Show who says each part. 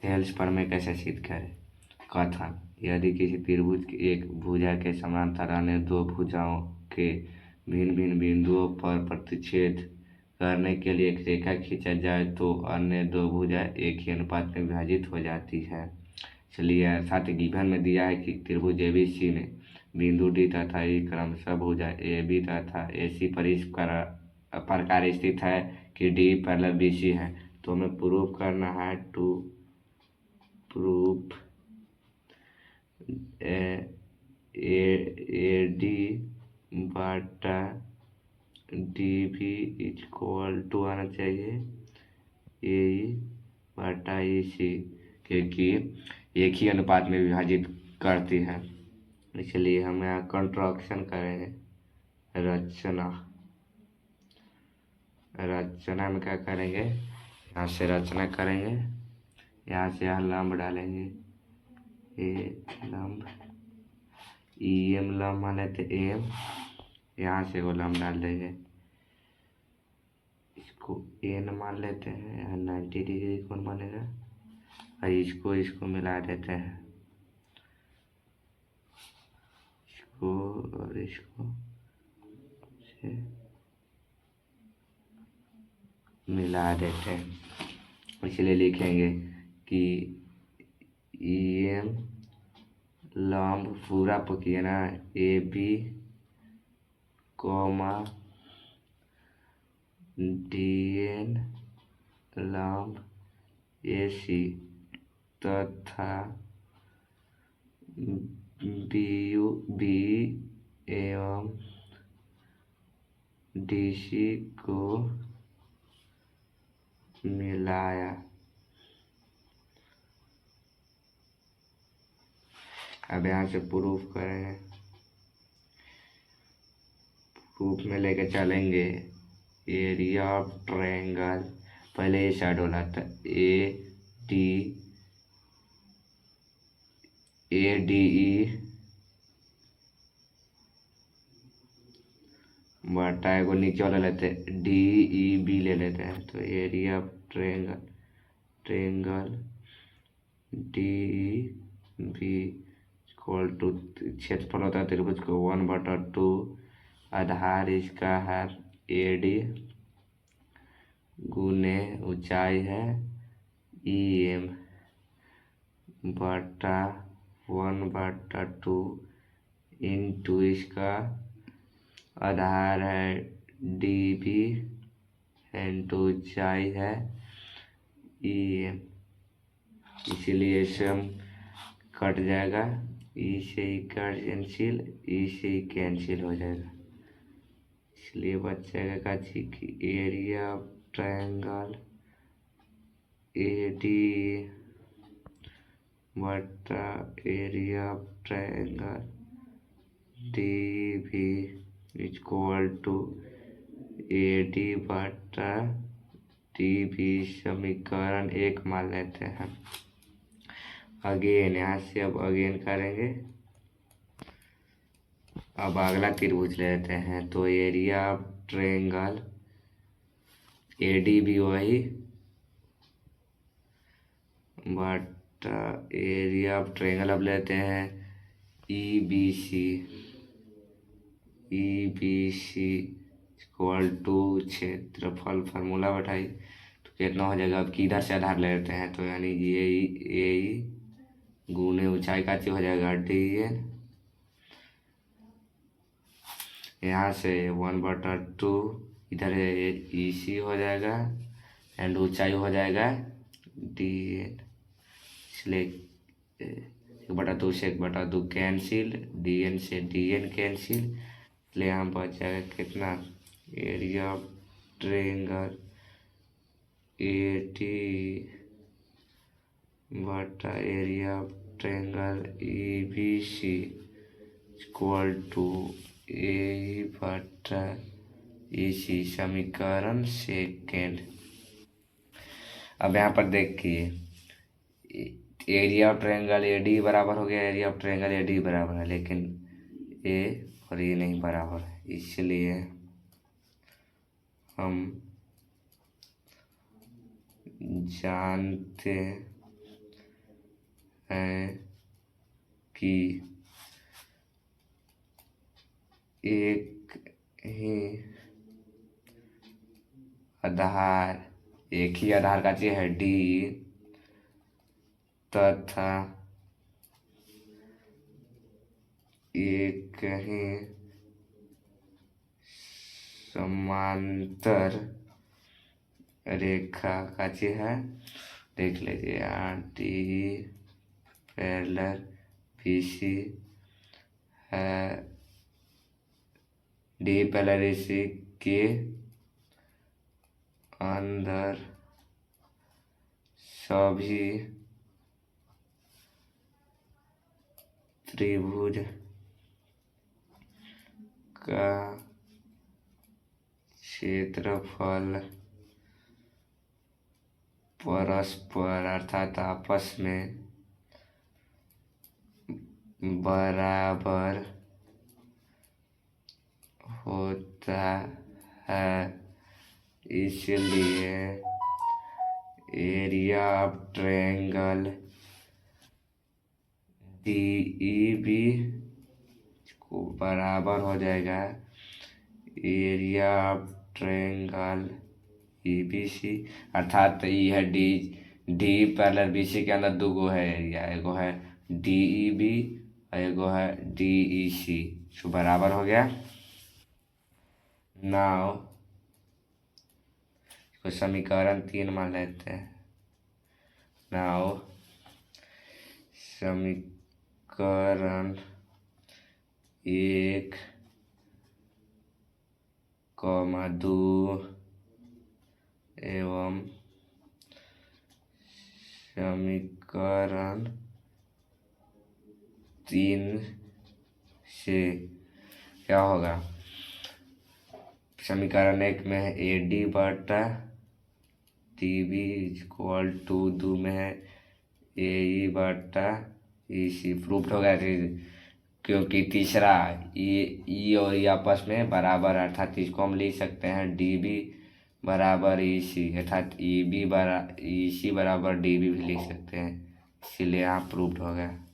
Speaker 1: हेल्स पर में कैसे सिद्ध करें। कथन: यदि किसी त्रिभुज की एक भुजा के समांतर अन्य दो भुजाओं के भिन्न भिन्न बिंदुओं पर प्रतिच्छेद करने के लिए एक रेखा खींचा जाए तो अन्य दो भुजा एक ही अनुपात में विभाजित हो जाती है। चलिए साथ गिवन में दिया है कि त्रिभुज एबीसी में बिंदु डी तथा ई क्रमशः भुजा ए बी तथा ए सी पर इस प्रकार स्थित है कि डी पैरेलल बी सी है। तो हमें प्रूफ करना है टू प्रूफ ए डी बटा डी भी इक्वल टू आना चाहिए ए बटा ई सी, क्योंकि एक ही अनुपात में विभाजित करती है। इसलिए हम यहाँ कंट्रैक्शन करेंगे। रचना में क्या करेंगे, यहाँ से रचना करेंगे, यहाँ से यहाँ लंब डालेंगे, ए लंब ई एम लंब मान लेते एम, यहाँ से वो लंब डाल देंगे, इसको एन मान लेते हैं, यहाँ 90 डिग्री कौन बनेगा, और इसको मिला देते हैं, इसको और इसको से मिला देते हैं। इसलिए लिखेंगे कि ई एम लंब पूरा पकिए ना A B comma D N लंब ए सी तथा बी यू बी एवं डी सी को मिलाया। अब यहाँ से प्रूफ करेंगे। प्रूफ में लेके चलेंगे एरिया ऑफ ट्रायंगल, पहले ये साइड वाला था ए डी ई बटा एगो नीचे वाला लेते हैं डी ई बी ले लेते हैं। तो area of triangle D E B equal to क्षेत्रफल होता है त्रिभुज को 1/2, आधार इसका है ए डी गुने ऊंचाई है ई एम बटा 1/2 इंटू इसका आधार है डी बी इंटू ऊंचाई है ई एम। इसीलिए सम कट जाएगा, ई से ही कैंसिल, ई से ही कैंसिल हो जाएगा। इसलिए बच जाएगा कि area of triangle A D बटा एरिया ऑफ ट्रायंगल डी भी इक्वल टू ए डी बटा डी भी। समीकरण 1 मान लेते हैं। अगेन यहाँ से अब अगेन करेंगे। अब अगला त्रिभुज लेते हैं। तो area of triangle A D भी वही बट एरिया ऑफ ट्रायंगल अब लेते हैं E B C equal to क्षेत्रफल फार्मूला बैठाई तो कितना हो जाएगा। अब किधर से आधार ले लेते हैं तो यानी ए गुने ऊंचाई का हो जाएगा डी एन, यहाँ से 1/2 इधर ई सी हो जाएगा एंड ऊंचाई हो जाएगा डी एन। इसलिए 1/2 से 1/2 कैंसिल, डी एन से डी एन कैंसिल, इसलिए यहाँ बच जाएगा कितना area of triangle A D बटा area of triangle A B C equal to A बटा ए सी। समीकरण 2। अब यहाँ पर देखिए area of triangle A D बराबर हो गया area of triangle A D बराबर है, लेकिन ए और ये नहीं बराबर है। इसलिए हम जानते हैं कि एक ही आधार का चीज है डी तथा एक ही समांतर रेखा का चीज है। देख लीजिए डी पैरेलल बीसी है, डी पैरेलल बीसी के अंदर सभी त्रिभुज का क्षेत्रफल परस्पर अर्थात आपस में बराबर होता है, इसलिए एरिया ऑफ ट्रायंगल DEB को बराबर हो जाएगा एरिया ऑफ ट्रायंगल EBC, अर्थात ये है डी पैरेलल BC के अंदर दो गो है एरिया, एगो है DEB और एगो है DEC, जो बराबर हो गया। नाउ इसको समीकरण 3 मान लेते हैं। नाउ समीकरण 1, 2 एवं समीकरण 3 से क्या होगा। समीकरण 1 में है AD बटा TB इक्वल टू 2 में है AE बटा EC। प्रूफ हो गया क्योंकि तीसरा E और E आपस में बराबर, अर्थात इसको हम लिख सकते हैं DB बराबर EC, अर्थात EC बराबर DB भी लिख सकते हैं, इसीलिए यहाँ प्रूफ हो गया।